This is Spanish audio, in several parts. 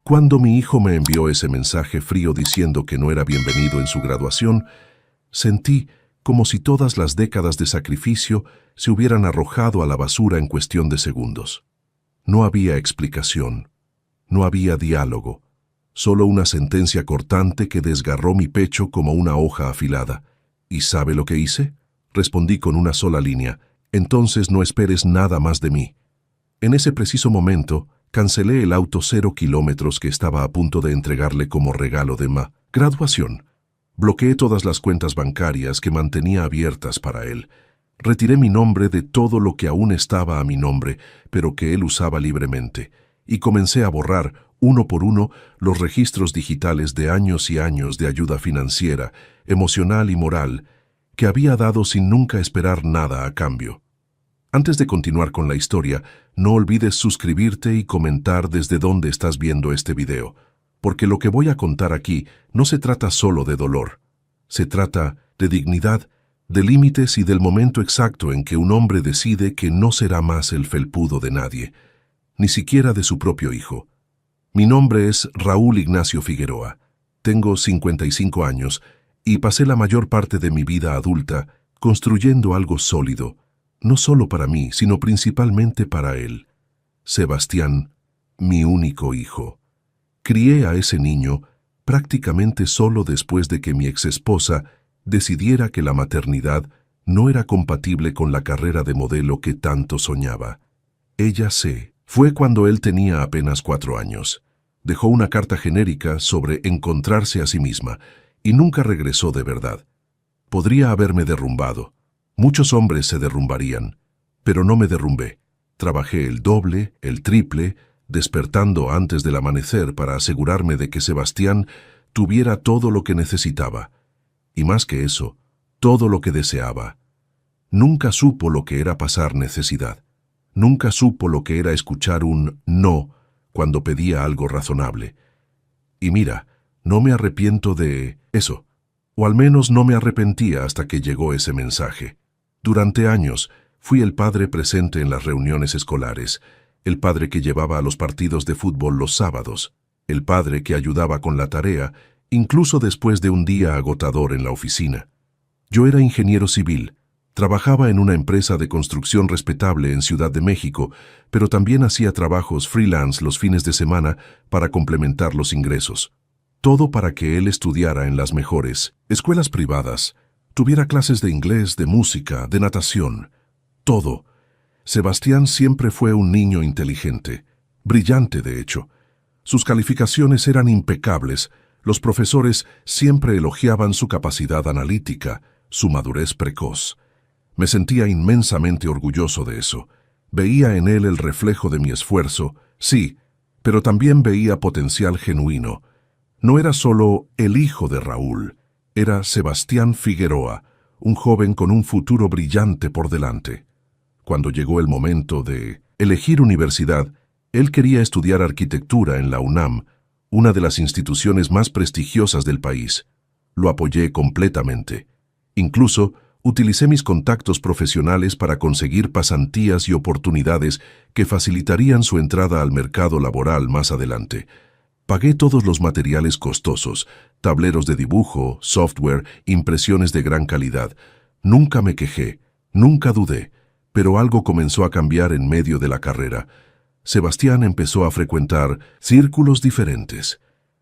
Cuando mi hijo me envió ese mensaje frío diciendo que no era bienvenido en su graduación, sentí como si todas las décadas de sacrificio se hubieran arrojado a la basura en cuestión de segundos. No había explicación, no había diálogo, solo una sentencia cortante que desgarró mi pecho como una hoja afilada. ¿Y sabe lo que hice? Respondí con una sola línea: entonces no esperes nada más de mí. En ese preciso momento, cancelé el auto 0 kilómetros que estaba a punto de entregarle como regalo de graduación. Bloqueé todas las cuentas bancarias que mantenía abiertas para él. Retiré mi nombre de todo lo que aún estaba a mi nombre, pero que él usaba libremente, y comencé a borrar, uno por uno, los registros digitales de años y años de ayuda financiera, emocional y moral, que había dado sin nunca esperar nada a cambio. Antes de continuar con la historia, no olvides suscribirte y comentar desde dónde estás viendo este video, porque lo que voy a contar aquí no se trata solo de dolor. Se trata de dignidad, de límites y del momento exacto en que un hombre decide que no será más el felpudo de nadie, ni siquiera de su propio hijo. Mi nombre es Raúl Ignacio Figueroa. Tengo 55 años y pasé la mayor parte de mi vida adulta construyendo algo sólido, no solo para mí, sino principalmente para él. Sebastián, mi único hijo. Crié a ese niño prácticamente solo después de que mi exesposa decidiera que la maternidad no era compatible con la carrera de modelo que tanto soñaba. Ella fue cuando él tenía apenas 4 años. Dejó una carta genérica sobre encontrarse a sí misma y nunca regresó de verdad. Podría haberme derrumbado. Muchos hombres se derrumbarían, pero no me derrumbé. Trabajé el doble, el triple, despertando antes del amanecer para asegurarme de que Sebastián tuviera todo lo que necesitaba. Y más que eso, todo lo que deseaba. Nunca supo lo que era pasar necesidad. Nunca supo lo que era escuchar un no cuando pedía algo razonable. Y mira, no me arrepiento de eso, o al menos no me arrepentía hasta que llegó ese mensaje. Durante años fui el padre presente en las reuniones escolares, el padre que llevaba a los partidos de fútbol los sábados, el padre que ayudaba con la tarea, incluso después de un día agotador en la oficina. Yo era ingeniero civil, trabajaba en una empresa de construcción respetable en Ciudad de México, pero también hacía trabajos freelance los fines de semana para complementar los ingresos. Todo para que él estudiara en las mejores escuelas privadas, tuviera clases de inglés, de música, de natación. Todo. Sebastián siempre fue un niño inteligente, brillante de hecho. Sus calificaciones eran impecables, los profesores siempre elogiaban su capacidad analítica, su madurez precoz. Me sentía inmensamente orgulloso de eso. Veía en él el reflejo de mi esfuerzo, sí, pero también veía potencial genuino. No era solo el hijo de Raúl, era Sebastián Figueroa, un joven con un futuro brillante por delante. Cuando llegó el momento de elegir universidad, él quería estudiar arquitectura en la UNAM, una de las instituciones más prestigiosas del país. Lo apoyé completamente. Incluso, utilicé mis contactos profesionales para conseguir pasantías y oportunidades que facilitarían su entrada al mercado laboral más adelante. Pagué todos los materiales costosos, tableros de dibujo, software, impresiones de gran calidad. Nunca me quejé, nunca dudé, pero algo comenzó a cambiar en medio de la carrera. Sebastián empezó a frecuentar círculos diferentes.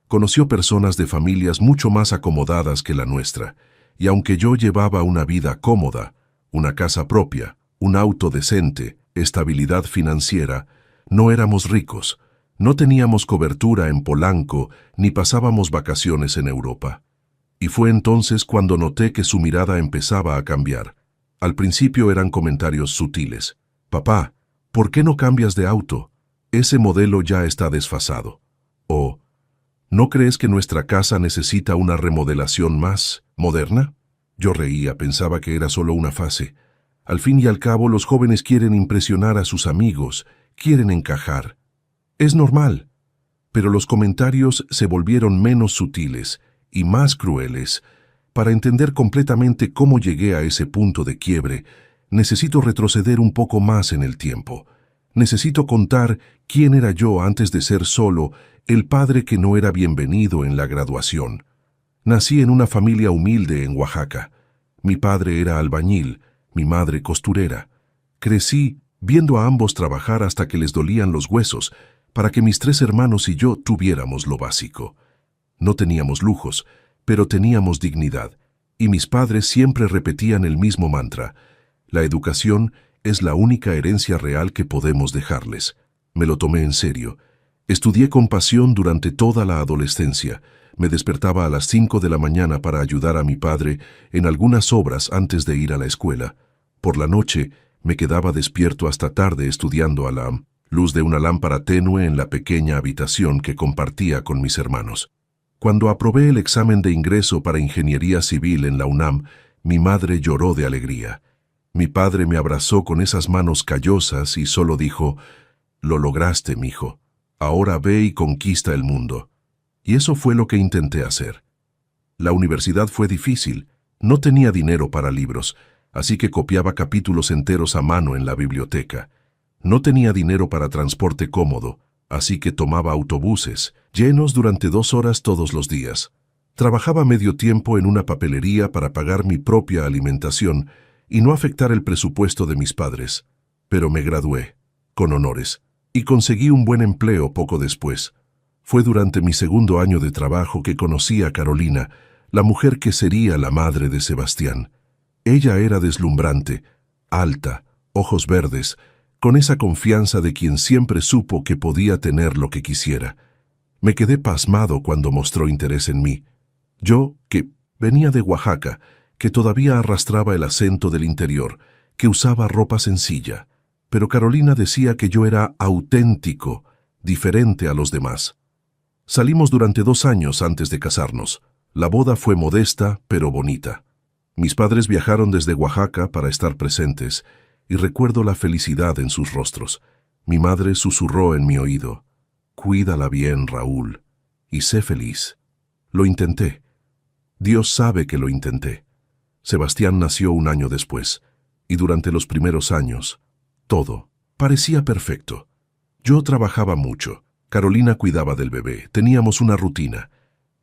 Conoció personas de familias mucho más acomodadas que la nuestra, y aunque yo llevaba una vida cómoda, una casa propia, un auto decente, estabilidad financiera, no éramos ricos. No teníamos cobertura en Polanco ni pasábamos vacaciones en Europa. Y fue entonces cuando noté que su mirada empezaba a cambiar. Al principio eran comentarios sutiles. «Papá, ¿por qué no cambias de auto? Ese modelo ya está desfasado». O «¿No crees que nuestra casa necesita una remodelación más moderna?» Yo reía, pensaba que era solo una fase. Al fin y al cabo, los jóvenes quieren impresionar a sus amigos, quieren encajar. Es normal, pero los comentarios se volvieron menos sutiles y más crueles. Para entender completamente cómo llegué a ese punto de quiebre, necesito retroceder un poco más en el tiempo. Necesito contar quién era yo antes de ser solo el padre que no era bienvenido en la graduación. Nací en una familia humilde en Oaxaca. Mi padre era albañil, mi madre costurera. Crecí viendo a ambos trabajar hasta que les dolían los huesos para que mis 3 hermanos y yo tuviéramos lo básico. No teníamos lujos, pero teníamos dignidad, y mis padres siempre repetían el mismo mantra: la educación es la única herencia real que podemos dejarles. Me lo tomé en serio. Estudié con pasión durante toda la adolescencia. Me despertaba a las 5 de la mañana para ayudar a mi padre en algunas obras antes de ir a la escuela. Por la noche, me quedaba despierto hasta tarde estudiando a la luz de una lámpara tenue en la pequeña habitación que compartía con mis hermanos. Cuando aprobé el examen de ingreso para Ingeniería Civil en la UNAM, mi madre lloró de alegría. Mi padre me abrazó con esas manos callosas y solo dijo: «Lo lograste, mijo. Ahora ve y conquista el mundo». Y eso fue lo que intenté hacer. La universidad fue difícil. No tenía dinero para libros, así que copiaba capítulos enteros a mano en la biblioteca. No tenía dinero para transporte cómodo, así que tomaba autobuses, llenos durante 2 horas todos los días. Trabajaba medio tiempo en una papelería para pagar mi propia alimentación y no afectar el presupuesto de mis padres. Pero me gradué, con honores, y conseguí un buen empleo poco después. Fue durante mi 2.º año de trabajo que conocí a Carolina, la mujer que sería la madre de Sebastián. Ella era deslumbrante, alta, ojos verdes, con esa confianza de quien siempre supo que podía tener lo que quisiera. Me quedé pasmado cuando mostró interés en mí. Yo, que venía de Oaxaca, que todavía arrastraba el acento del interior, que usaba ropa sencilla, pero Carolina decía que yo era auténtico, diferente a los demás. Salimos durante 2 años antes de casarnos. La boda fue modesta, pero bonita. Mis padres viajaron desde Oaxaca para estar presentes, y recuerdo la felicidad en sus rostros. Mi madre susurró en mi oído: «Cuídala bien, Raúl, y sé feliz». Lo intenté. Dios sabe que lo intenté. Sebastián nació 1 año después, y durante los primeros años, todo parecía perfecto. Yo trabajaba mucho. Carolina cuidaba del bebé, teníamos una rutina,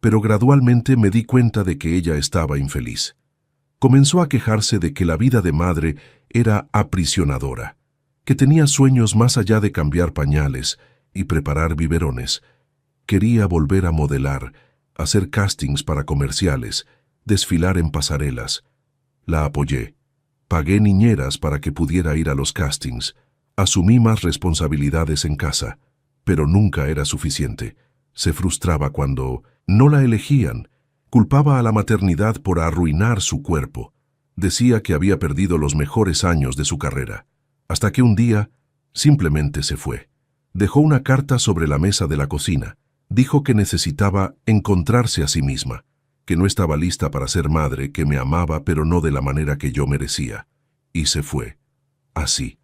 pero gradualmente me di cuenta de que ella estaba infeliz. Comenzó a quejarse de que la vida de madre era aprisionadora, que tenía sueños más allá de cambiar pañales y preparar biberones. Quería volver a modelar, hacer castings para comerciales, desfilar en pasarelas. La apoyé. Pagué niñeras para que pudiera ir a los castings. Asumí más responsabilidades en casa. Pero nunca era suficiente. Se frustraba cuando no la elegían. Culpaba a la maternidad por arruinar su cuerpo. Decía que había perdido los mejores años de su carrera. Hasta que un día, simplemente se fue. Dejó una carta sobre la mesa de la cocina. Dijo que necesitaba encontrarse a sí misma, que no estaba lista para ser madre, que me amaba pero no de la manera que yo merecía. Y se fue. Así,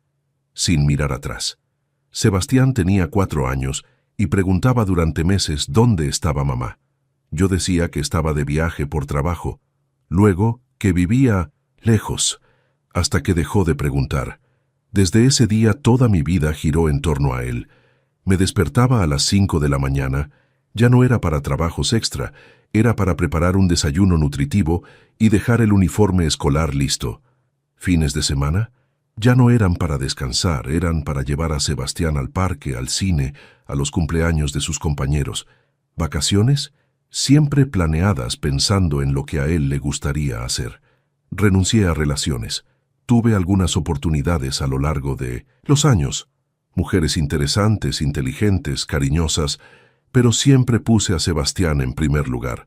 sin mirar atrás. Sebastián tenía 4 años y preguntaba durante meses dónde estaba mamá. Yo decía que estaba de viaje por trabajo, luego que vivía lejos, hasta que dejó de preguntar. Desde ese día toda mi vida giró en torno a él. Me despertaba a las 5 de la mañana, ya no era para trabajos extra, era para preparar un desayuno nutritivo y dejar el uniforme escolar listo. Fines de semana ya no eran para descansar, eran para llevar a Sebastián al parque, al cine, a los cumpleaños de sus compañeros. Vacaciones, siempre planeadas pensando en lo que a él le gustaría hacer. Renuncié a relaciones. Tuve algunas oportunidades a lo largo de los años. Mujeres interesantes, inteligentes, cariñosas, pero siempre puse a Sebastián en primer lugar.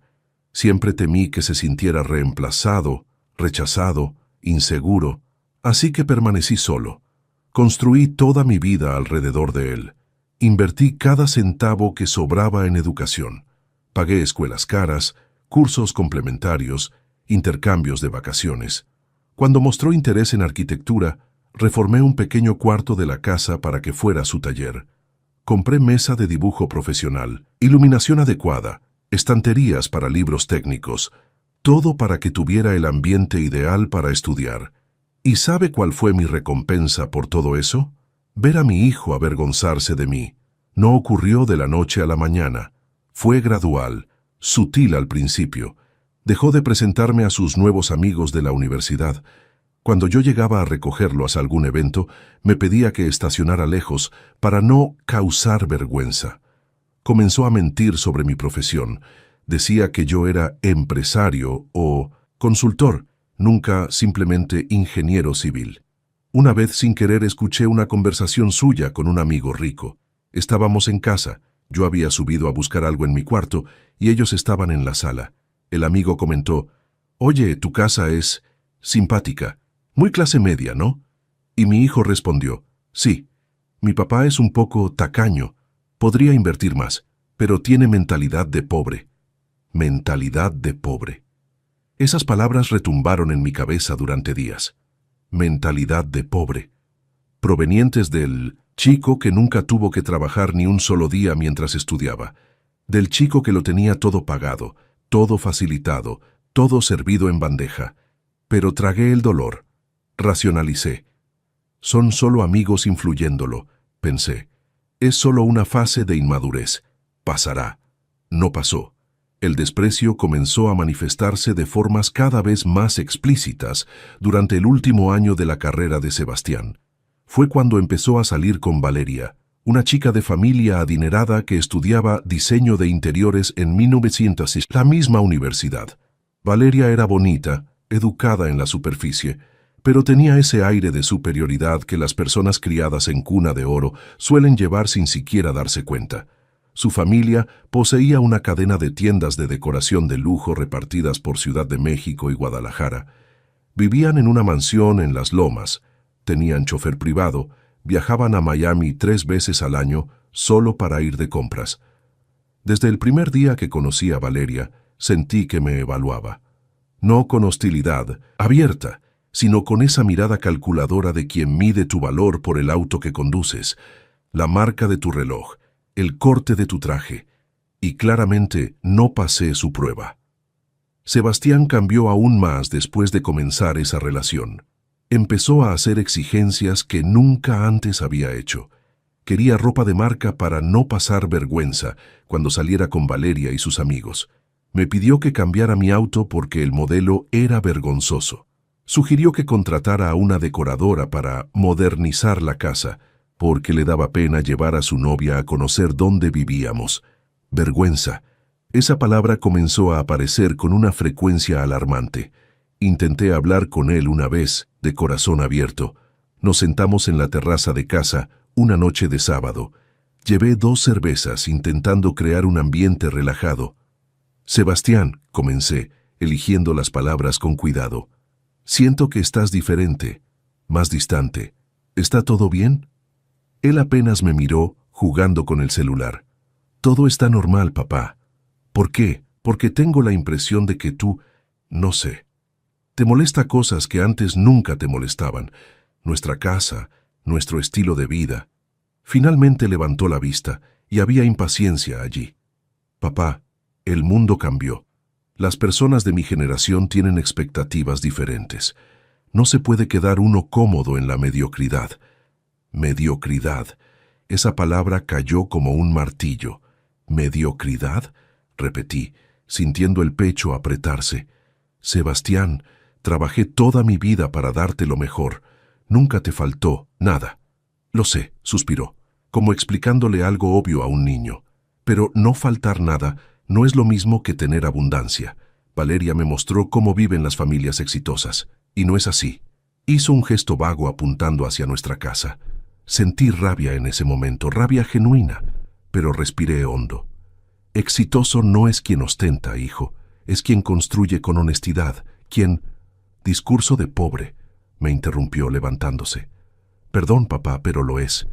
Siempre temí que se sintiera reemplazado, rechazado, inseguro. Así que permanecí solo. Construí toda mi vida alrededor de él. Invertí cada centavo que sobraba en educación. Pagué escuelas caras, cursos complementarios, intercambios de vacaciones. Cuando mostró interés en arquitectura, reformé un pequeño cuarto de la casa para que fuera su taller. Compré mesa de dibujo profesional, iluminación adecuada, estanterías para libros técnicos, todo para que tuviera el ambiente ideal para estudiar. ¿Y sabe cuál fue mi recompensa por todo eso? Ver a mi hijo avergonzarse de mí no ocurrió de la noche a la mañana. Fue gradual, sutil al principio. Dejó de presentarme a sus nuevos amigos de la universidad. Cuando yo llegaba a recogerlo hacia algún evento, me pedía que estacionara lejos para no causar vergüenza. Comenzó a mentir sobre mi profesión. Decía que yo era empresario o consultor, nunca simplemente ingeniero civil. Una vez sin querer escuché una conversación suya con un amigo rico. Estábamos en casa, yo había subido a buscar algo en mi cuarto y ellos estaban en la sala. El amigo comentó: «Oye, tu casa es simpática, muy clase media, ¿no?» Y mi hijo respondió: «Sí, mi papá es un poco tacaño, podría invertir más, pero tiene mentalidad de pobre». Mentalidad de pobre. Esas palabras retumbaron en mi cabeza durante días. Mentalidad de pobre. Provenientes del chico que nunca tuvo que trabajar ni un solo día mientras estudiaba. Del chico que lo tenía todo pagado, todo facilitado, todo servido en bandeja. Pero tragué el dolor. Racionalicé. Son solo amigos influyéndolo, pensé. Es solo una fase de inmadurez. Pasará. No pasó. El desprecio comenzó a manifestarse de formas cada vez más explícitas durante el último año de la carrera de Sebastián. Fue cuando empezó a salir con Valeria, una chica de familia adinerada que estudiaba diseño de interiores en 1906, la misma universidad. Valeria era bonita, educada en la superficie, pero tenía ese aire de superioridad que las personas criadas en cuna de oro suelen llevar sin siquiera darse cuenta. Su familia poseía una cadena de tiendas de decoración de lujo repartidas por Ciudad de México y Guadalajara. Vivían en una mansión en Las Lomas, tenían chofer privado, viajaban a Miami 3 veces al año solo para ir de compras. Desde el primer día que conocí a Valeria, sentí que me evaluaba. No con hostilidad abierta, sino con esa mirada calculadora de quien mide tu valor por el auto que conduces, la marca de tu reloj, el corte de tu traje, y claramente no pasé su prueba. Sebastián cambió aún más después de comenzar esa relación. Empezó a hacer exigencias que nunca antes había hecho. Quería ropa de marca para no pasar vergüenza cuando saliera con Valeria y sus amigos. Me pidió que cambiara mi auto porque el modelo era vergonzoso. Sugirió que contratara a una decoradora para modernizar la casa, porque le daba pena llevar a su novia a conocer dónde vivíamos. Vergüenza. Esa palabra comenzó a aparecer con una frecuencia alarmante. Intenté hablar con él una vez, de corazón abierto. Nos sentamos en la terraza de casa, una noche de sábado. Llevé 2 cervezas intentando crear un ambiente relajado. «Sebastián», comencé, eligiendo las palabras con cuidado. «Siento que estás diferente, más distante. ¿Está todo bien?» Él apenas me miró, jugando con el celular. «Todo está normal, papá». «¿Por qué? Porque tengo la impresión de que tú, no sé, te molesta cosas que antes nunca te molestaban. Nuestra casa, nuestro estilo de vida». Finalmente levantó la vista y había impaciencia allí. «Papá, el mundo cambió. Las personas de mi generación tienen expectativas diferentes. No se puede quedar uno cómodo en la mediocridad». Mediocridad. Esa palabra cayó como un martillo. ¿Mediocridad?, repetí, sintiendo el pecho apretarse. «Sebastián, trabajé toda mi vida para darte lo mejor. Nunca te faltó nada». «Lo sé», suspiró, como explicándole algo obvio a un niño. «Pero no faltar nada no es lo mismo que tener abundancia. Valeria me mostró cómo viven las familias exitosas, y no es así». Hizo un gesto vago apuntando hacia nuestra casa. Sentí rabia en ese momento, rabia genuina, pero respiré hondo. «Exitoso no es quien ostenta, hijo, es quien construye con honestidad, quien...» «Discurso de pobre», me interrumpió levantándose. «Perdón, papá, pero lo es.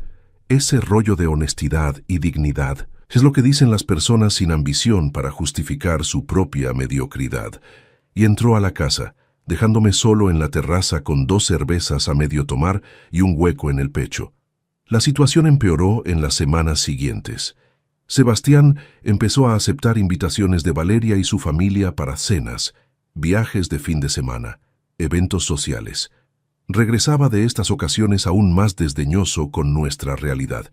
Ese rollo de honestidad y dignidad es lo que dicen las personas sin ambición para justificar su propia mediocridad». Y entró a la casa, dejándome solo en la terraza con 2 cervezas a medio tomar y un hueco en el pecho. La situación empeoró en las semanas siguientes. Sebastián empezó a aceptar invitaciones de Valeria y su familia para cenas, viajes de fin de semana, eventos sociales. Regresaba de estas ocasiones aún más desdeñoso con nuestra realidad.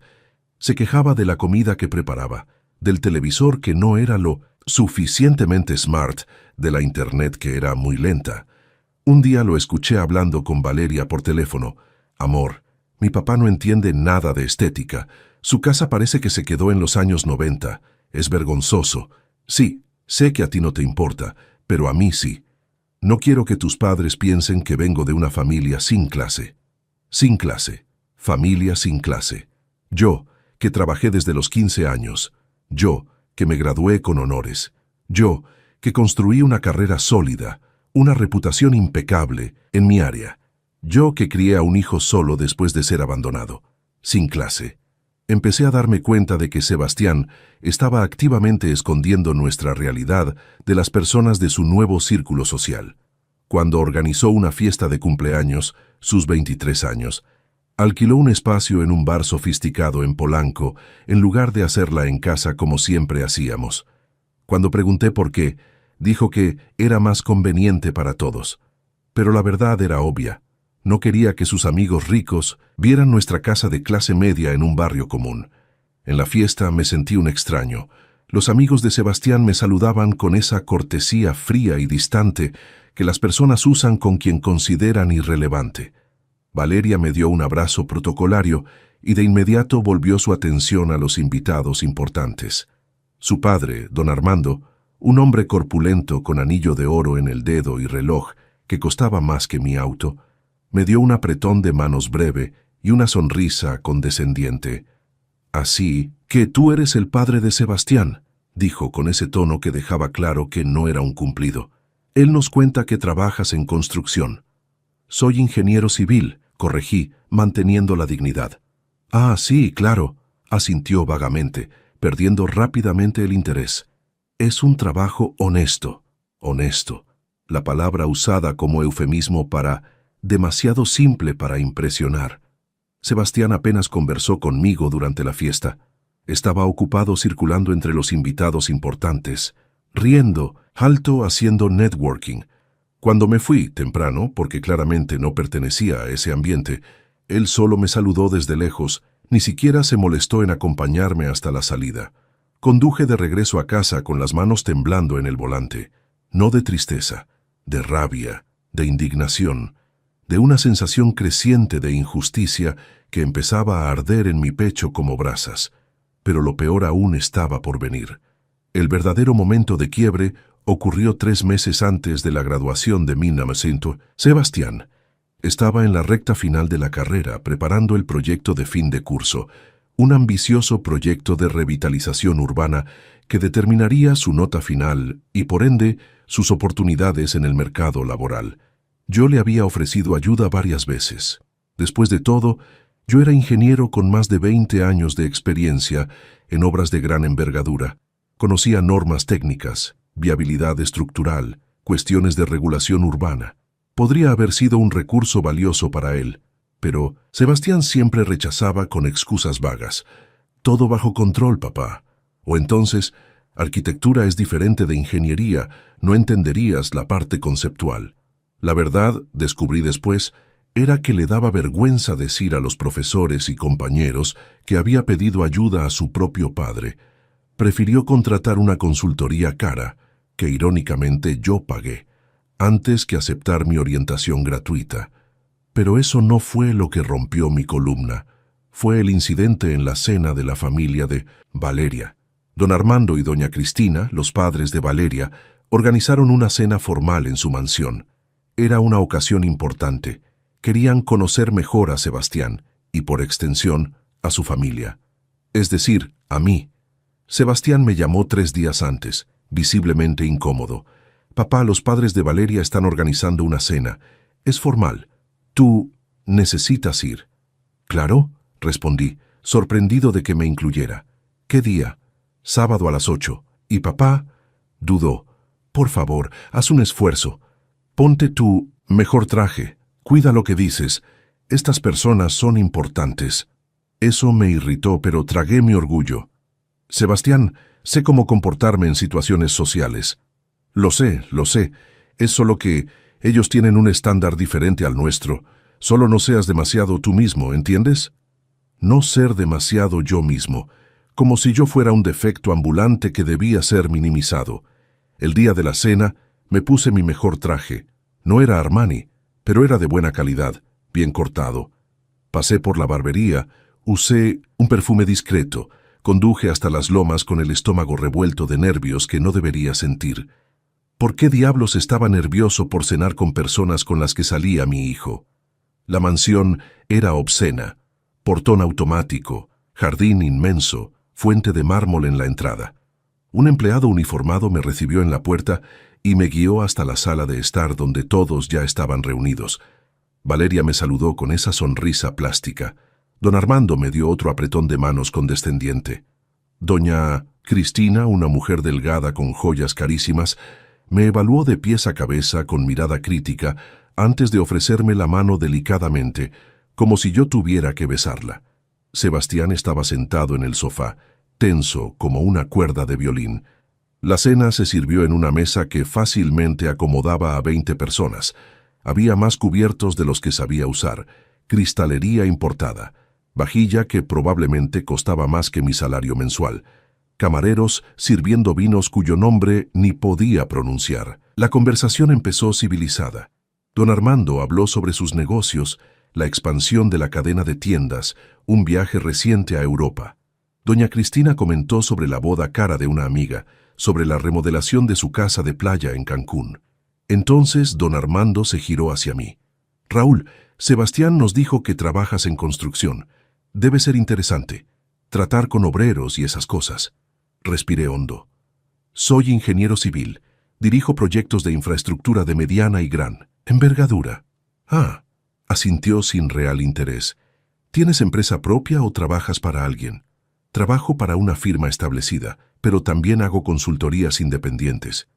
Se quejaba de la comida que preparaba, del televisor que no era lo suficientemente smart, de la internet que era muy lenta. Un día lo escuché hablando con Valeria por teléfono. Amor, mi papá no entiende nada de estética. Su casa parece que se quedó en los años 90. Es vergonzoso. Sí, sé que a ti no te importa, pero a mí sí. No quiero que tus padres piensen que vengo de una familia sin clase. Sin clase. Familia sin clase. Yo, que trabajé desde los 15 años. Yo, que me gradué con honores. Yo, que construí una carrera sólida, una reputación impecable en mi área. Yo que crié a un hijo solo después de ser abandonado. Sin clase. Empecé a darme cuenta de que Sebastián estaba activamente escondiendo nuestra realidad de las personas de su nuevo círculo social. Cuando organizó una fiesta de cumpleaños, sus 23 años, alquiló un espacio en un bar sofisticado en Polanco, en lugar de hacerla en casa como siempre hacíamos. Cuando pregunté por qué, dijo que era más conveniente para todos. Pero la verdad era obvia. No quería que sus amigos ricos vieran nuestra casa de clase media en un barrio común. En la fiesta me sentí un extraño. Los amigos de Sebastián me saludaban con esa cortesía fría y distante que las personas usan con quien consideran irrelevante. Valeria me dio un abrazo protocolario y de inmediato volvió su atención a los invitados importantes. Su padre, don Armando, un hombre corpulento con anillo de oro en el dedo y reloj que costaba más que mi auto, me dio un apretón de manos breve y una sonrisa condescendiente. «Así que tú eres el padre de Sebastián», dijo con ese tono que dejaba claro que no era un cumplido. «Él nos cuenta que trabajas en construcción». «Soy ingeniero civil», corregí, manteniendo la dignidad. «Ah, sí, claro», asintió vagamente, perdiendo rápidamente el interés. «Es un trabajo honesto». Honesto, la palabra usada como eufemismo para demasiado simple para impresionar. Sebastián apenas conversó conmigo durante la fiesta. Estaba ocupado circulando entre los invitados importantes, riendo, alto, haciendo networking. Cuando me fui temprano, porque claramente no pertenecía a ese ambiente, él solo me saludó desde lejos, ni siquiera se molestó en acompañarme hasta la salida. Conduje de regreso a casa con las manos temblando en el volante, no de tristeza, de rabia, de indignación, de una sensación creciente de injusticia que empezaba a arder en mi pecho como brasas. Pero lo peor aún estaba por venir. El verdadero momento de quiebre ocurrió 3 meses antes de la graduación de 1900. Sebastián estaba en la recta final de la carrera preparando el proyecto de fin de curso, un ambicioso proyecto de revitalización urbana que determinaría su nota final y, por ende, sus oportunidades en el mercado laboral. Yo le había ofrecido ayuda varias veces. Después de todo, yo era ingeniero con más de 20 años de experiencia en obras de gran envergadura. Conocía normas técnicas, viabilidad estructural, cuestiones de regulación urbana. Podría haber sido un recurso valioso para él, pero Sebastián siempre rechazaba con excusas vagas. «Todo bajo control, papá». O entonces, «Arquitectura es diferente de ingeniería, no entenderías la parte conceptual». La verdad, descubrí después, era que le daba vergüenza decir a los profesores y compañeros que había pedido ayuda a su propio padre. Prefirió contratar una consultoría cara, que irónicamente yo pagué, antes que aceptar mi orientación gratuita. Pero eso no fue lo que rompió mi columna. Fue el incidente en la cena de la familia de Valeria. Don Armando y doña Cristina, los padres de Valeria, organizaron una cena formal en su mansión. Era una ocasión importante. Querían conocer mejor a Sebastián y, por extensión, a su familia. Es decir, a mí. Sebastián me llamó 3 días antes, visiblemente incómodo. «Papá, los padres de Valeria están organizando una cena. Es formal. Tú necesitas ir». «Claro», respondí, sorprendido de que me incluyera. «¿Qué día?» «Sábado a las 8. ¿Y papá?» Dudó. «Por favor, haz un esfuerzo. Ponte tu mejor traje. Cuida lo que dices. Estas personas son importantes». Eso me irritó, pero tragué mi orgullo. «Sebastián, sé cómo comportarme en situaciones sociales». Lo sé. Es solo que ellos tienen un estándar diferente al nuestro. Solo no seas demasiado tú mismo, ¿entiendes? No ser demasiado yo mismo, como si yo fuera un defecto ambulante que debía ser minimizado. El día de la cena me puse mi mejor traje. No era Armani, pero era de buena calidad, bien cortado. Pasé por la barbería, usé un perfume discreto, conduje hasta las lomas con el estómago revuelto de nervios que no debería sentir. ¿Por qué diablos estaba nervioso por cenar con personas con las que salía mi hijo? La mansión era obscena, portón automático, jardín inmenso, fuente de mármol en la entrada. Un empleado uniformado me recibió en la puerta y me guió hasta la sala de estar donde todos ya estaban reunidos. Valeria me saludó con esa sonrisa plástica. Don Armando me dio otro apretón de manos condescendiente. Doña Cristina, una mujer delgada con joyas carísimas, me evaluó de pies a cabeza con mirada crítica antes de ofrecerme la mano delicadamente, como si yo tuviera que besarla. Sebastián estaba sentado en el sofá, tenso como una cuerda de violín. La cena se sirvió en una mesa que fácilmente acomodaba a 20 personas. Había más cubiertos de los que sabía usar, cristalería importada, vajilla que probablemente costaba más que mi salario mensual, camareros sirviendo vinos cuyo nombre ni podía pronunciar. La conversación empezó civilizada. Don Armando habló sobre sus negocios, la expansión de la cadena de tiendas, un viaje reciente a Europa. Doña Cristina comentó sobre la boda cara de una amiga, sobre la remodelación de su casa de playa en Cancún. Entonces don Armando se giró hacia mí. Raúl, Sebastián nos dijo que trabajas en construcción. Debe ser interesante. Tratar con obreros y esas cosas. Respiré hondo. Soy ingeniero civil. Dirijo proyectos de infraestructura de mediana y gran envergadura. Ah, asintió sin real interés. ¿Tienes empresa propia o trabajas para alguien? Trabajo para una firma establecida, pero también hago consultorías independientes.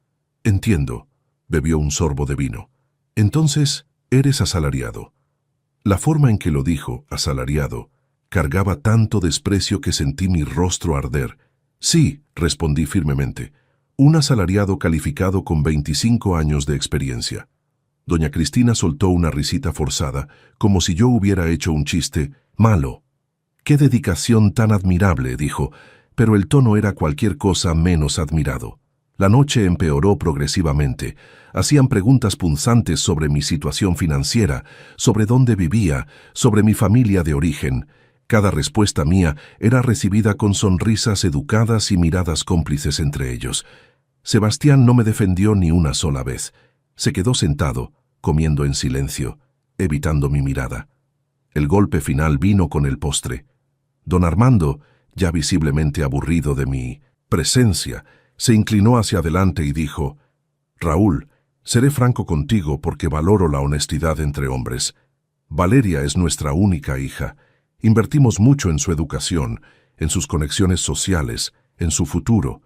Entiendo. Bebió un sorbo de vino. Entonces, eres asalariado. La forma en que lo dijo, asalariado, cargaba tanto desprecio que sentí mi rostro arder. Sí, respondí firmemente. Un asalariado calificado con 25 años de experiencia. Doña Cristina soltó una risita forzada, como si yo hubiera hecho un chiste malo. «Qué dedicación tan admirable», dijo, pero el tono era cualquier cosa menos admirado. La noche empeoró progresivamente. Hacían preguntas punzantes sobre mi situación financiera, sobre dónde vivía, sobre mi familia de origen. Cada respuesta mía era recibida con sonrisas educadas y miradas cómplices entre ellos. Sebastián no me defendió ni una sola vez. Se quedó sentado, comiendo en silencio, evitando mi mirada. El golpe final vino con el postre. Don Armando, ya visiblemente aburrido de mi presencia, se inclinó hacia adelante y dijo: «Raúl, seré franco contigo porque valoro la honestidad entre hombres. Valeria es nuestra única hija. Invertimos mucho en su educación, en sus conexiones sociales, en su futuro.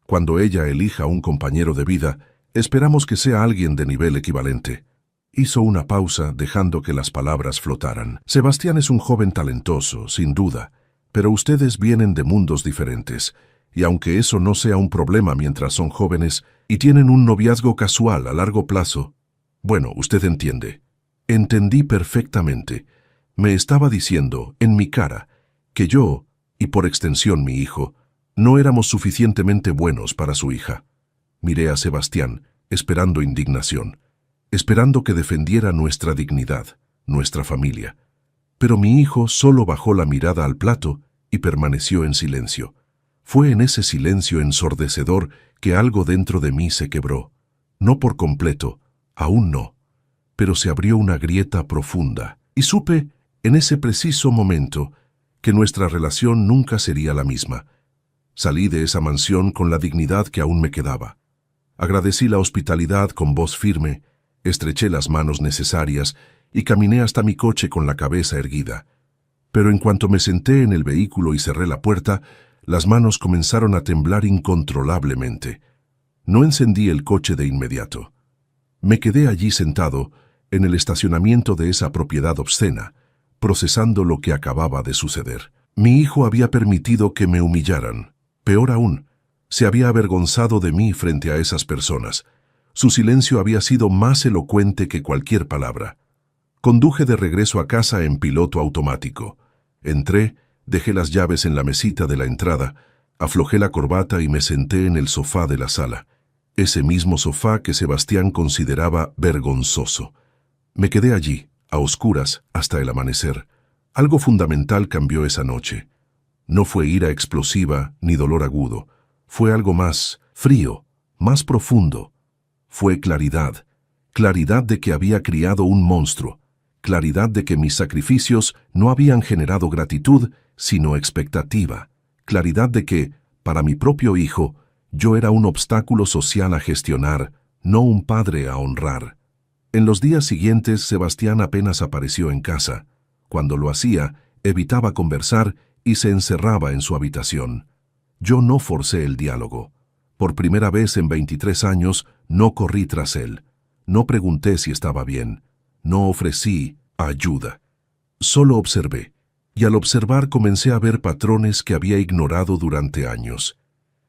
Cuando ella elija un compañero de vida, esperamos que sea alguien de nivel equivalente». Hizo una pausa, dejando que las palabras flotaran. Sebastián es un joven talentoso, sin duda, pero ustedes vienen de mundos diferentes, y aunque eso no sea un problema mientras son jóvenes y tienen un noviazgo casual a largo plazo, bueno, usted entiende. Entendí perfectamente. Me estaba diciendo, en mi cara, que yo, y por extensión mi hijo, no éramos suficientemente buenos para su hija. Miré a Sebastián, esperando indignación, esperando que defendiera nuestra dignidad, nuestra familia. Pero mi hijo solo bajó la mirada al plato y permaneció en silencio. Fue en ese silencio ensordecedor que algo dentro de mí se quebró. No por completo, aún no, pero se abrió una grieta profunda, y supe, en ese preciso momento, que nuestra relación nunca sería la misma. Salí de esa mansión con la dignidad que aún me quedaba. Agradecí la hospitalidad con voz firme, estreché las manos necesarias y caminé hasta mi coche con la cabeza erguida. Pero en cuanto me senté en el vehículo y cerré la puerta, las manos comenzaron a temblar incontrolablemente. No encendí el coche de inmediato. Me quedé allí sentado, en el estacionamiento de esa propiedad obscena, procesando lo que acababa de suceder. Mi hijo había permitido que me humillaran. Peor aún, se había avergonzado de mí frente a esas personas. Su silencio había sido más elocuente que cualquier palabra. Conduje de regreso a casa en piloto automático. Entré, dejé las llaves en la mesita de la entrada, aflojé la corbata y me senté en el sofá de la sala. Ese mismo sofá que Sebastián consideraba vergonzoso. Me quedé allí, a oscuras, hasta el amanecer. Algo fundamental cambió esa noche. No fue ira explosiva ni dolor agudo. Fue algo más frío, más profundo. Fue claridad. Claridad de que había criado un monstruo. Claridad de que mis sacrificios no habían generado gratitud, sino expectativa. Claridad de que, para mi propio hijo, yo era un obstáculo social a gestionar, no un padre a honrar. En los días siguientes, Sebastián apenas apareció en casa. Cuando lo hacía, evitaba conversar y se encerraba en su habitación. Yo no forcé el diálogo. Por primera vez en 23 años, no corrí tras él. No pregunté si estaba bien. No ofrecí ayuda. Solo observé. Y al observar comencé a ver patrones que había ignorado durante años.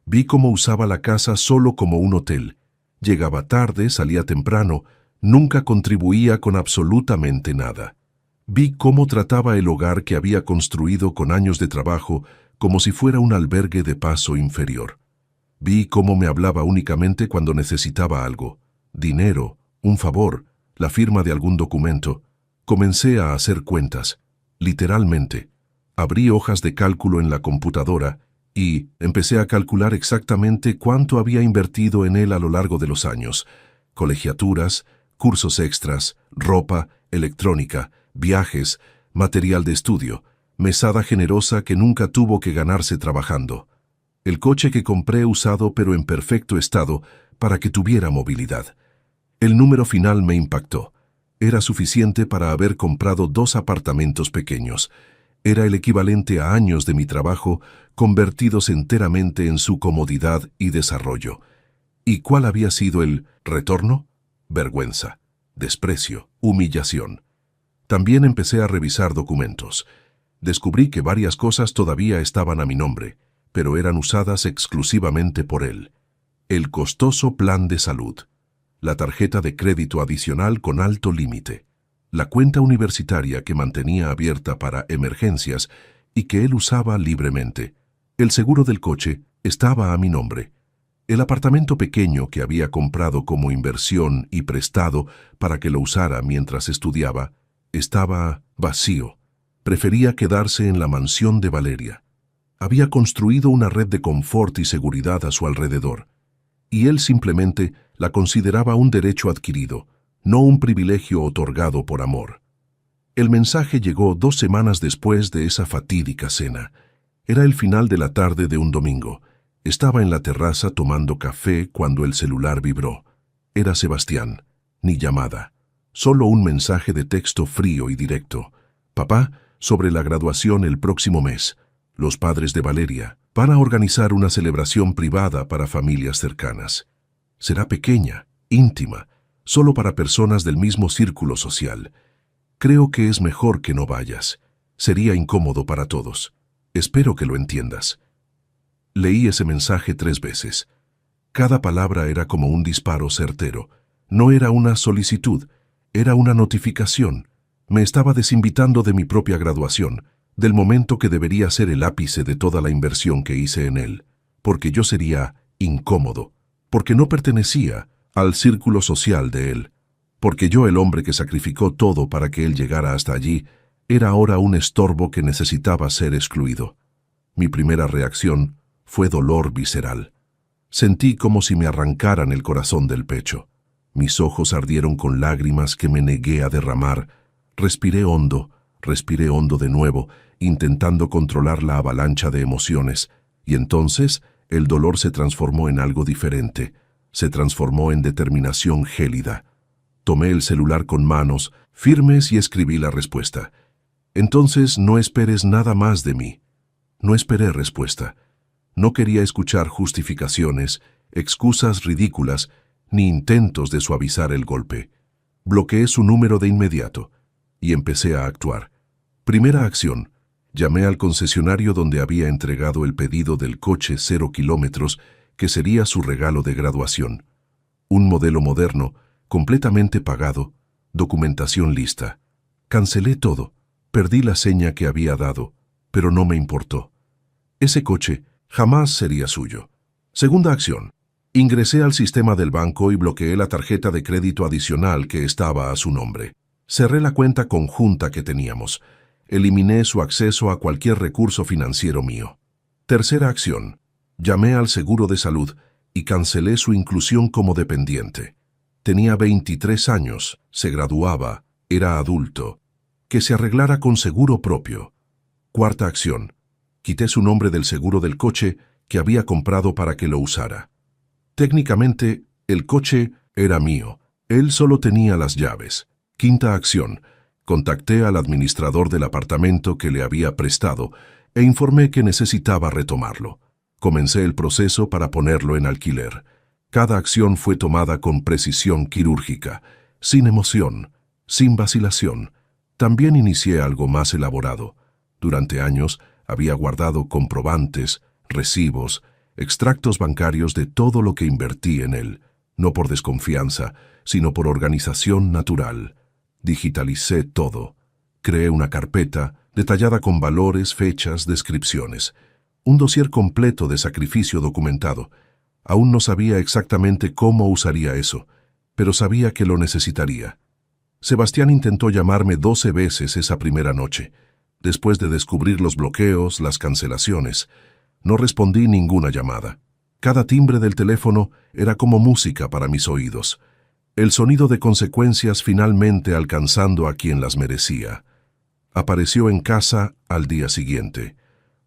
Vi cómo usaba la casa solo como un hotel. Llegaba tarde, salía temprano, nunca contribuía con absolutamente nada. Vi cómo trataba el hogar que había construido con años de trabajo como si fuera un albergue de paso inferior. Vi cómo me hablaba únicamente cuando necesitaba algo, dinero, un favor, la firma de algún documento. Comencé a hacer cuentas, literalmente. Abrí hojas de cálculo en la computadora y empecé a calcular exactamente cuánto había invertido en él a lo largo de los años. Colegiaturas, cursos extras, ropa, electrónica, viajes, material de estudio, mesada generosa que nunca tuvo que ganarse trabajando. El coche que compré usado pero en perfecto estado para que tuviera movilidad. El número final me impactó. Era suficiente para haber comprado 2 apartamentos pequeños. Era el equivalente a años de mi trabajo convertidos enteramente en su comodidad y desarrollo. ¿Y cuál había sido el retorno? Vergüenza, desprecio, humillación. También empecé a revisar documentos. Descubrí que varias cosas todavía estaban a mi nombre, pero eran usadas exclusivamente por él. El costoso plan de salud, la tarjeta de crédito adicional con alto límite, la cuenta universitaria que mantenía abierta para emergencias y que él usaba libremente. El seguro del coche estaba a mi nombre. El apartamento pequeño que había comprado como inversión y prestado para que lo usara mientras estudiaba, estaba vacío. Prefería quedarse en la mansión de Valeria. Había construido una red de confort y seguridad a su alrededor, y él simplemente la consideraba un derecho adquirido, no un privilegio otorgado por amor. El mensaje llegó 2 semanas después de esa fatídica cena. Era el final de la tarde de un domingo. Estaba en la terraza tomando café cuando el celular vibró. Era Sebastián. Ni llamada. Solo un mensaje de texto frío y directo. Papá, sobre la graduación el próximo mes. Los padres de Valeria van a organizar una celebración privada para familias cercanas. Será pequeña, íntima, solo para personas del mismo círculo social. Creo que es mejor que no vayas. Sería incómodo para todos. Espero que lo entiendas. Leí ese mensaje 3 veces. Cada palabra era como un disparo certero. No era una solicitud, era una notificación. Me estaba desinvitando de mi propia graduación, del momento que debería ser el ápice de toda la inversión que hice en él, porque yo sería incómodo, porque no pertenecía al círculo social de él, porque yo, el hombre que sacrificó todo para que él llegara hasta allí, era ahora un estorbo que necesitaba ser excluido. Mi primera reacción fue dolor visceral. Sentí como si me arrancaran el corazón del pecho. Mis ojos ardieron con lágrimas que me negué a derramar. Respiré hondo de nuevo, intentando controlar la avalancha de emociones, y entonces el dolor se transformó en algo diferente. Se transformó en determinación gélida. Tomé el celular con manos firmes y escribí la respuesta. Entonces no esperes nada más de mí. No esperé respuesta. No quería escuchar justificaciones, excusas ridículas, ni intentos de suavizar el golpe. Bloqueé su número de inmediato y empecé a actuar. Primera acción. Llamé al concesionario donde había entregado el pedido del coche 0 kilómetros que sería su regalo de graduación. Un modelo moderno, completamente pagado, documentación lista. Cancelé todo. Perdí la seña que había dado, pero no me importó. Ese coche jamás sería suyo. Segunda acción. Ingresé al sistema del banco y bloqueé la tarjeta de crédito adicional que estaba a su nombre. Cerré la cuenta conjunta que teníamos. Eliminé su acceso a cualquier recurso financiero mío. Tercera acción. Llamé al seguro de salud y cancelé su inclusión como dependiente. Tenía 23 años, se graduaba, era adulto. Que se arreglara con seguro propio. Cuarta acción. Quité su nombre del seguro del coche que había comprado para que lo usara. Técnicamente, el coche era mío. Él solo tenía las llaves. Quinta acción. Contacté al administrador del apartamento que le había prestado e informé que necesitaba retomarlo. Comencé el proceso para ponerlo en alquiler. Cada acción fue tomada con precisión quirúrgica, sin emoción, sin vacilación. También inicié algo más elaborado. Durante años había guardado comprobantes, recibos, extractos bancarios de todo lo que invertí en él, no por desconfianza, sino por organización natural. Digitalicé todo. Creé una carpeta detallada con valores, fechas, descripciones. Un dossier completo de sacrificio documentado. Aún no sabía exactamente cómo usaría eso, pero sabía que lo necesitaría. Sebastián intentó llamarme 12 veces esa primera noche. Después de descubrir los bloqueos, las cancelaciones, no respondí ninguna llamada. Cada timbre del teléfono era como música para mis oídos. El sonido de consecuencias finalmente alcanzando a quien las merecía. Apareció en casa al día siguiente.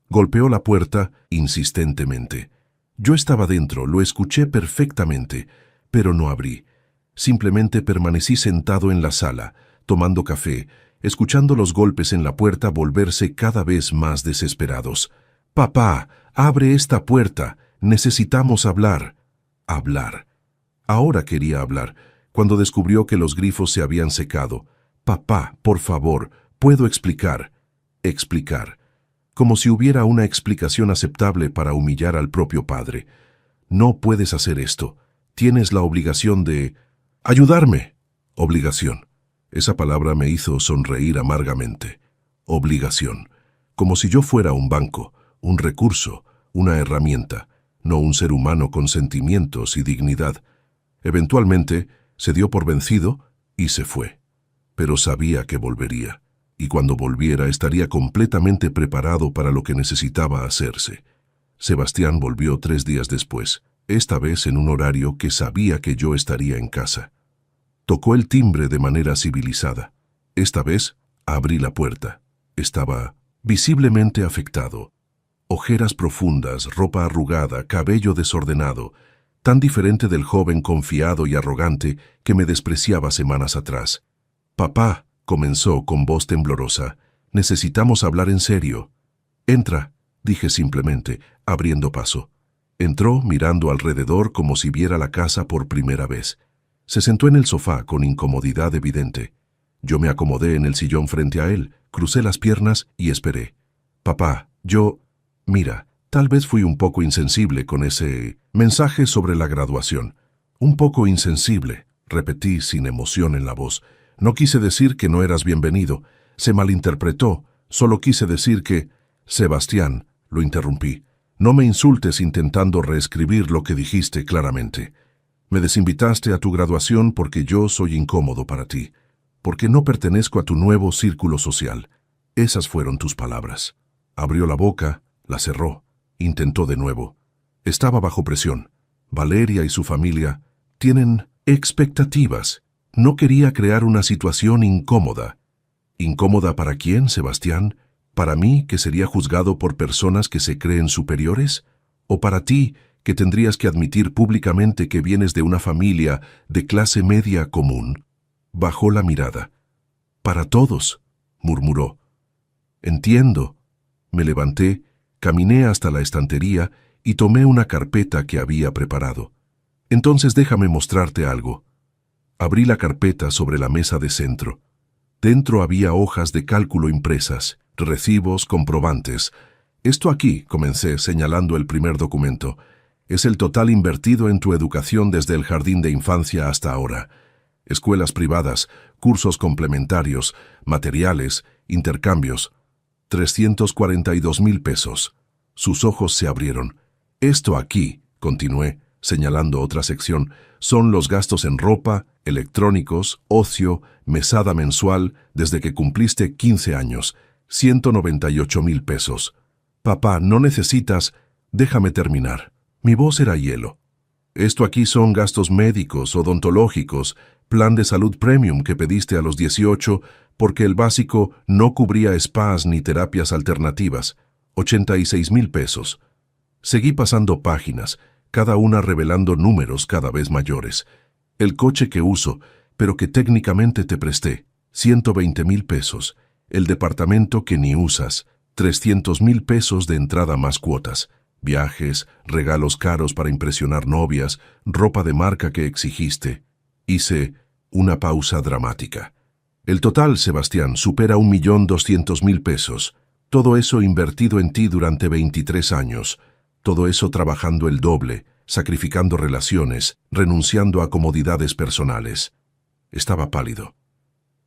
Golpeó la puerta insistentemente. Yo estaba dentro, lo escuché perfectamente, pero no abrí. Simplemente permanecí sentado en la sala, tomando café, escuchando los golpes en la puerta volverse cada vez más desesperados. «Papá, abre esta puerta, necesitamos hablar». Hablar. Ahora quería hablar, cuando descubrió que los grifos se habían secado. «Papá, por favor, puedo explicar». Explicar. Como si hubiera una explicación aceptable para humillar al propio padre. «No puedes hacer esto. Tienes la obligación de... ayudarme». Obligación. Esa palabra me hizo sonreír amargamente. Obligación. Como si yo fuera un banco, un recurso, una herramienta, no un ser humano con sentimientos y dignidad. Eventualmente se dio por vencido y se fue. Pero sabía que volvería, y cuando volviera estaría completamente preparado para lo que necesitaba hacerse. Sebastián volvió 3 días después, esta vez en un horario que sabía que yo estaría en casa. Tocó el timbre de manera civilizada. Esta vez abrí la puerta. Estaba visiblemente afectado. Ojeras profundas, ropa arrugada, cabello desordenado, tan diferente del joven confiado y arrogante que me despreciaba semanas atrás. «Papá», comenzó con voz temblorosa, «necesitamos hablar en serio». «Entra», dije simplemente, abriendo paso. Entró mirando alrededor como si viera la casa por primera vez. Se sentó en el sofá con incomodidad evidente. Yo me acomodé en el sillón frente a él, crucé las piernas y esperé. «Papá, mira, tal vez fui un poco insensible con ese mensaje sobre la graduación». «Un poco insensible», repetí sin emoción en la voz. «No quise decir que no eras bienvenido. Se malinterpretó. Solo quise decir que...» «Sebastián», lo interrumpí, «no me insultes intentando reescribir lo que dijiste claramente. Me desinvitaste a tu graduación porque yo soy incómodo para ti, porque no pertenezco a tu nuevo círculo social». Esas fueron tus palabras. Abrió la boca, la cerró, intentó de nuevo. Estaba bajo presión. Valeria y su familia tienen expectativas. No quería crear una situación incómoda. ¿Incómoda para quién, Sebastián? ¿Para mí, que sería juzgado por personas que se creen superiores? ¿O para ti, que tendrías que admitir públicamente que vienes de una familia de clase media común? Bajó la mirada. «Para todos», murmuró. «Entiendo». Me levanté, caminé hasta la estantería y tomé una carpeta que había preparado. «Entonces déjame mostrarte algo». Abrí la carpeta sobre la mesa de centro. Dentro había hojas de cálculo impresas, recibos, comprobantes. «Esto aquí», comencé señalando el primer documento, «es el total invertido en tu educación desde el jardín de infancia hasta ahora. escuelas privadas, cursos complementarios, materiales, intercambios. 342,000 pesos. Sus ojos se abrieron. Esto aquí, continué, señalando otra sección, son los gastos en ropa, electrónicos, ocio, mesada mensual, desde que cumpliste 15 años. 198,000 pesos. Papá, no necesitas... Déjame terminar. Mi voz era hielo. Esto aquí son gastos médicos, odontológicos, plan de salud premium que pediste a los 18 porque el básico no cubría spas ni terapias alternativas. 86,000 pesos. Seguí pasando páginas, cada una revelando números cada vez mayores. El coche que uso, pero que técnicamente te presté, 120,000 pesos. El departamento que ni usas, 300,000 pesos de entrada más cuotas. Viajes, regalos caros para impresionar novias, ropa de marca que exigiste. Hice una pausa dramática. El total, Sebastián, supera 1,200,000 pesos. Todo eso invertido en ti durante 23 años. Todo eso trabajando el doble, sacrificando relaciones, renunciando a comodidades personales. Estaba pálido.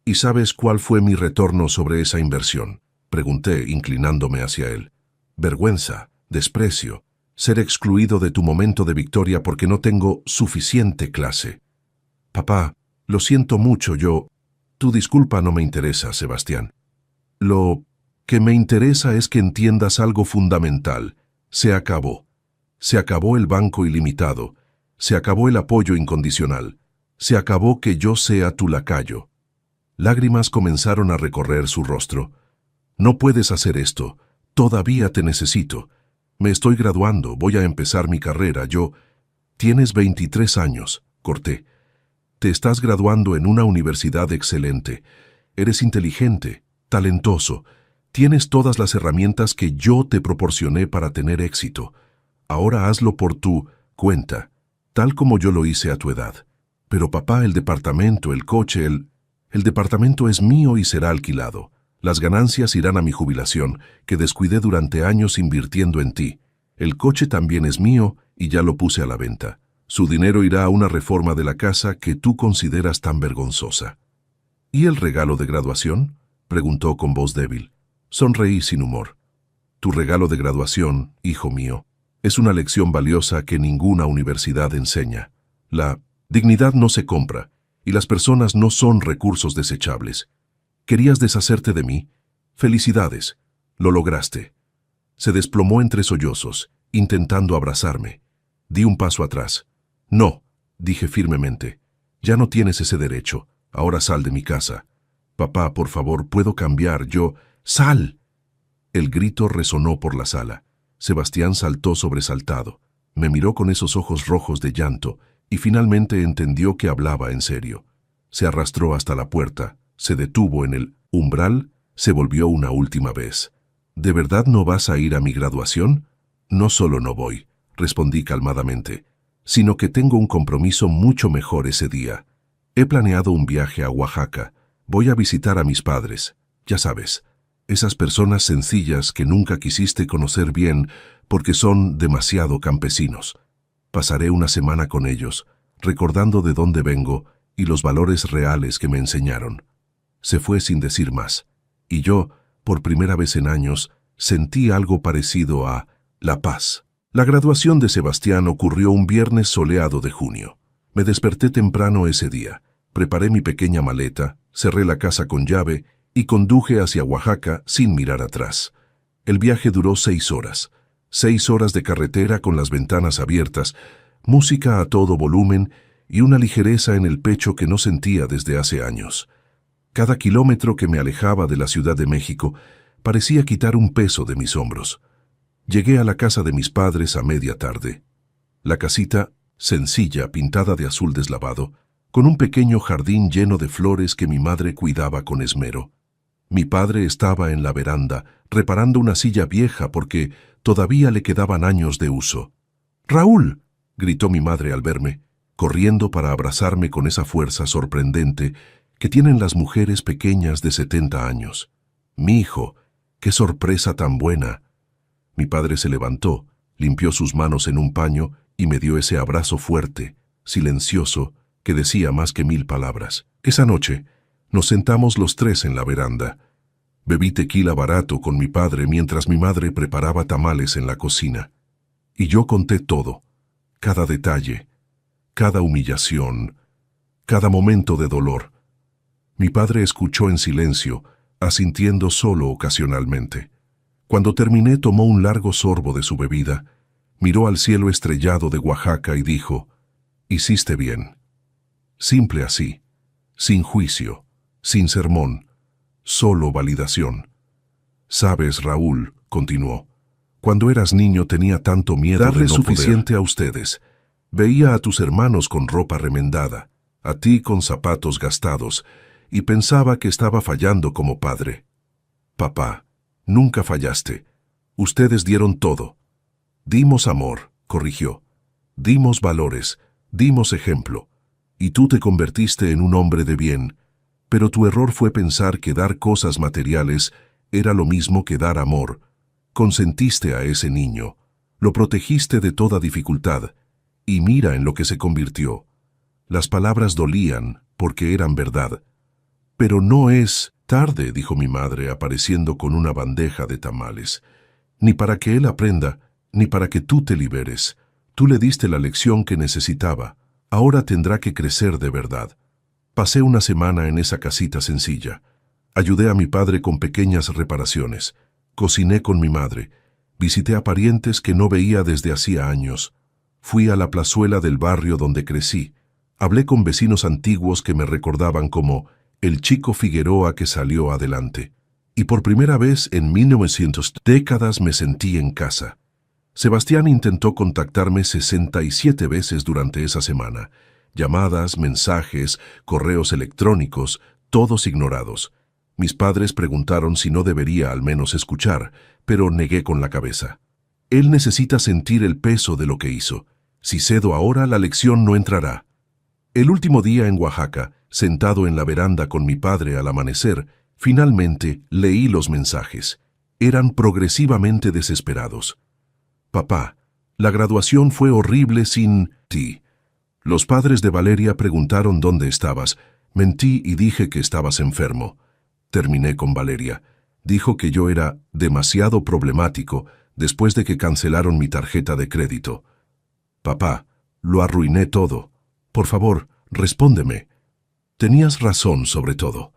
¿Y sabes cuál fue mi retorno sobre esa inversión? Pregunté, inclinándome hacia él. Vergüenza, desprecio, ser excluido de tu momento de victoria porque no tengo suficiente clase. Papá, lo siento mucho, Tu disculpa no me interesa, Sebastián. Lo que me interesa es que entiendas algo fundamental. Se acabó. Se acabó el banco ilimitado. Se acabó el apoyo incondicional. Se acabó que yo sea tu lacayo. Lágrimas comenzaron a recorrer su rostro. No puedes hacer esto. Todavía te necesito. Me estoy graduando, voy a empezar mi carrera. Tienes 23 años, corté. Te estás graduando en una universidad excelente. Eres inteligente, talentoso. Tienes todas las herramientas que yo te proporcioné para tener éxito. Ahora hazlo por tu cuenta, tal como yo lo hice a tu edad. Pero papá, el departamento, el coche, el departamento es mío y será alquilado. Las ganancias irán a mi jubilación, que descuidé durante años invirtiendo en ti. El coche también es mío y ya lo puse a la venta. Su dinero irá a una reforma de la casa que tú consideras tan vergonzosa. ¿Y el regalo de graduación?, preguntó con voz débil. Sonreí sin humor. Tu regalo de graduación, hijo mío, es una lección valiosa que ninguna universidad enseña. La dignidad no se compra y las personas no son recursos desechables. ¿Querías deshacerte de mí? Felicidades, lo lograste. Se desplomó entre sollozos, intentando abrazarme. Di un paso atrás. No, dije firmemente. Ya no tienes ese derecho. Ahora sal de mi casa. Papá, por favor, puedo cambiar. ¡Sal! El grito resonó por la sala. Sebastián saltó sobresaltado. Me miró con esos ojos rojos de llanto y finalmente entendió que hablaba en serio. Se arrastró hasta la puerta. Se detuvo en el umbral, se volvió una última vez. ¿De verdad no vas a ir a mi graduación? No solo no voy, respondí calmadamente, sino que tengo un compromiso mucho mejor ese día. He planeado un viaje a Oaxaca. Voy a visitar a mis padres. Ya sabes, esas personas sencillas que nunca quisiste conocer bien porque son demasiado campesinos. Pasaré una semana con ellos, recordando de dónde vengo y los valores reales que me enseñaron. Se fue sin decir más, y yo, por primera vez en años, sentí algo parecido a la paz. La graduación de Sebastián ocurrió un viernes soleado de junio. Me desperté temprano ese día, preparé mi pequeña maleta, cerré la casa con llave y conduje hacia Oaxaca sin mirar atrás. El viaje duró 6 horas. 6 horas de carretera con las ventanas abiertas, música a todo volumen y una ligereza en el pecho que no sentía desde hace años. Cada kilómetro que me alejaba de la Ciudad de México parecía quitar un peso de mis hombros. Llegué a la casa de mis padres a media tarde. La casita, sencilla, pintada de azul deslavado, con un pequeño jardín lleno de flores que mi madre cuidaba con esmero. Mi padre estaba en la veranda, reparando una silla vieja porque todavía le quedaban años de uso. «¡Raúl!», gritó mi madre al verme, corriendo para abrazarme con esa fuerza sorprendente que tienen las mujeres pequeñas de 70 años. «Mi hijo, qué sorpresa tan buena». Mi padre se levantó, limpió sus manos en un paño y me dio ese abrazo fuerte, silencioso, que decía más que 1000 palabras. Esa noche, nos sentamos los tres en la veranda. Bebí tequila barato con mi padre mientras mi madre preparaba tamales en la cocina. Y yo conté todo, cada detalle, cada humillación, cada momento de dolor. Mi padre escuchó en silencio, asintiendo solo ocasionalmente. Cuando terminé, tomó un largo sorbo de su bebida, miró al cielo estrellado de Oaxaca y dijo: «Hiciste bien». Simple así, sin juicio, sin sermón, solo validación. «Sabes, Raúl», continuó, «cuando eras niño tenía tanto miedo de no suficiente a ustedes. Veía a tus hermanos con ropa remendada, a ti con zapatos gastados, y pensaba que estaba fallando como padre. Papá, nunca fallaste. Ustedes dieron todo. Dimos amor», corrigió. «Dimos valores, dimos ejemplo. Y tú te convertiste en un hombre de bien. Pero tu error fue pensar que dar cosas materiales era lo mismo que dar amor. Consentiste a ese niño, lo protegiste de toda dificultad, y mira en lo que se convirtió. Las palabras dolían porque eran verdad. Pero no es tarde», dijo mi madre, apareciendo con una bandeja de tamales. «Ni para que él aprenda, ni para que tú te liberes. Tú le diste la lección que necesitaba. Ahora tendrá que crecer de verdad». Pasé una semana en esa casita sencilla. Ayudé a mi padre con pequeñas reparaciones. Cociné con mi madre. Visité a parientes que no veía desde hacía años. Fui a la plazuela del barrio donde crecí. Hablé con vecinos antiguos que me recordaban como el chico Figueroa que salió adelante. Y por primera vez en 1900 décadas me sentí en casa. Sebastián intentó contactarme 67 veces durante esa semana. Llamadas, mensajes, correos electrónicos, todos ignorados. Mis padres preguntaron si no debería al menos escuchar, pero negué con la cabeza. Él necesita sentir el peso de lo que hizo. Si cedo ahora, la lección no entrará. El último día en Oaxaca, sentado en la veranda con mi padre al amanecer, finalmente leí los mensajes. Eran progresivamente desesperados. «Papá, la graduación fue horrible sin ti. Los padres de Valeria preguntaron dónde estabas. Mentí y dije que estabas enfermo». Terminé con Valeria. Dijo que yo era demasiado problemático después de que cancelaron mi tarjeta de crédito. «Papá, lo arruiné todo. Por favor, respóndeme. Tenías razón sobre todo».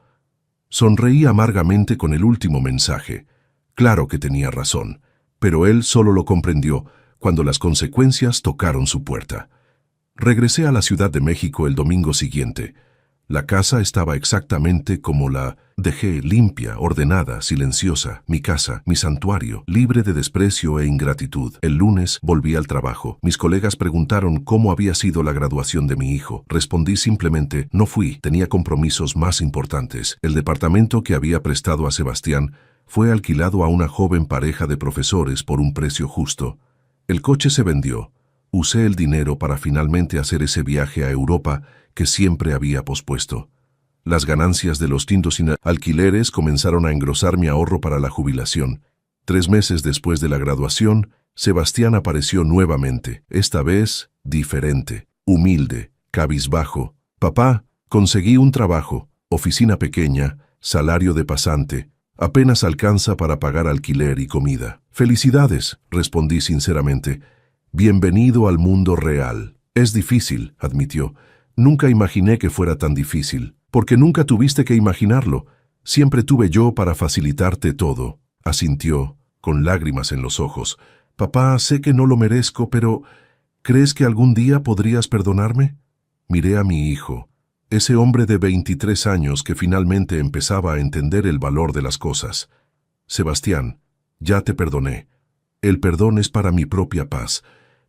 Sonreí amargamente con el último mensaje. Claro que tenía razón, pero él solo lo comprendió cuando las consecuencias tocaron su puerta. Regresé a la Ciudad de México el domingo siguiente. La casa estaba exactamente como la dejé, limpia, ordenada, silenciosa, mi casa, mi santuario, libre de desprecio e ingratitud. El lunes volví al trabajo. Mis colegas preguntaron cómo había sido la graduación de mi hijo. Respondí simplemente: no fui, tenía compromisos más importantes. El departamento que había prestado a Sebastián fue alquilado a una joven pareja de profesores por un precio justo. El coche se vendió. Usé el dinero para finalmente hacer ese viaje a Europa que siempre había pospuesto. Las ganancias de los tintos alquileres comenzaron a engrosar mi ahorro para la jubilación. 3 meses después de la graduación, Sebastián apareció nuevamente, esta vez diferente, humilde, cabizbajo. «Papá, conseguí un trabajo, oficina pequeña, salario de pasante, apenas alcanza para pagar alquiler y comida». «Felicidades», respondí sinceramente. «Bienvenido al mundo real». «Es difícil», admitió. «Nunca imaginé que fuera tan difícil, porque nunca tuviste que imaginarlo. Siempre tuve yo para facilitarte todo», asintió, con lágrimas en los ojos. «Papá, sé que no lo merezco, pero ¿crees que algún día podrías perdonarme?» Miré a mi hijo, ese hombre de 23 años que finalmente empezaba a entender el valor de las cosas. «Sebastián, ya te perdoné. El perdón es para mi propia paz,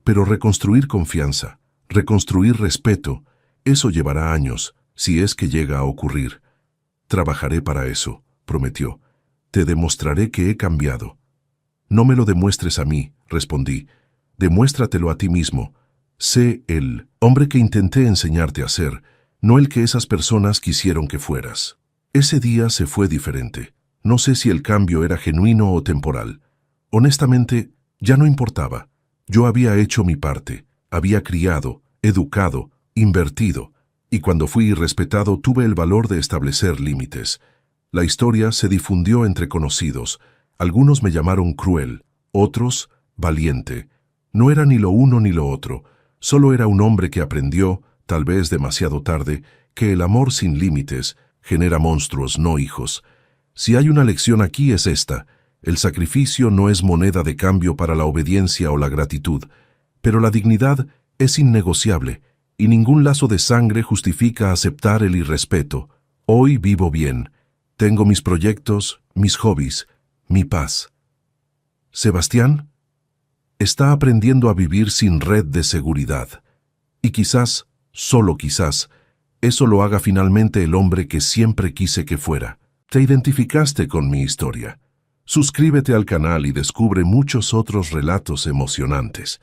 pero reconstruir confianza, reconstruir respeto, eso llevará años, si es que llega a ocurrir. Trabajaré para eso», prometió. «Te demostraré que he cambiado». «No me lo demuestres a mí», respondí. «Demuéstratelo a ti mismo. Sé el hombre que intenté enseñarte a ser, no el que esas personas quisieron que fueras». Ese día se fue diferente. No sé si el cambio era genuino o temporal. Honestamente, ya no importaba. Yo había hecho mi parte, había criado, educado, invertido, y cuando fui irrespetado tuve el valor de establecer límites. La historia se difundió entre conocidos. Algunos me llamaron cruel, otros valiente. No era ni lo uno ni lo otro, solo era un hombre que aprendió, tal vez demasiado tarde, que el amor sin límites genera monstruos, no hijos. Si hay una lección aquí es esta: el sacrificio no es moneda de cambio para la obediencia o la gratitud, pero la dignidad es innegociable, y ningún lazo de sangre justifica aceptar el irrespeto. Hoy vivo bien. Tengo mis proyectos, mis hobbies, mi paz. Sebastián está aprendiendo a vivir sin red de seguridad. Y quizás, solo quizás, eso lo haga finalmente el hombre que siempre quise que fuera. ¿Te identificaste con mi historia? Suscríbete al canal y descubre muchos otros relatos emocionantes.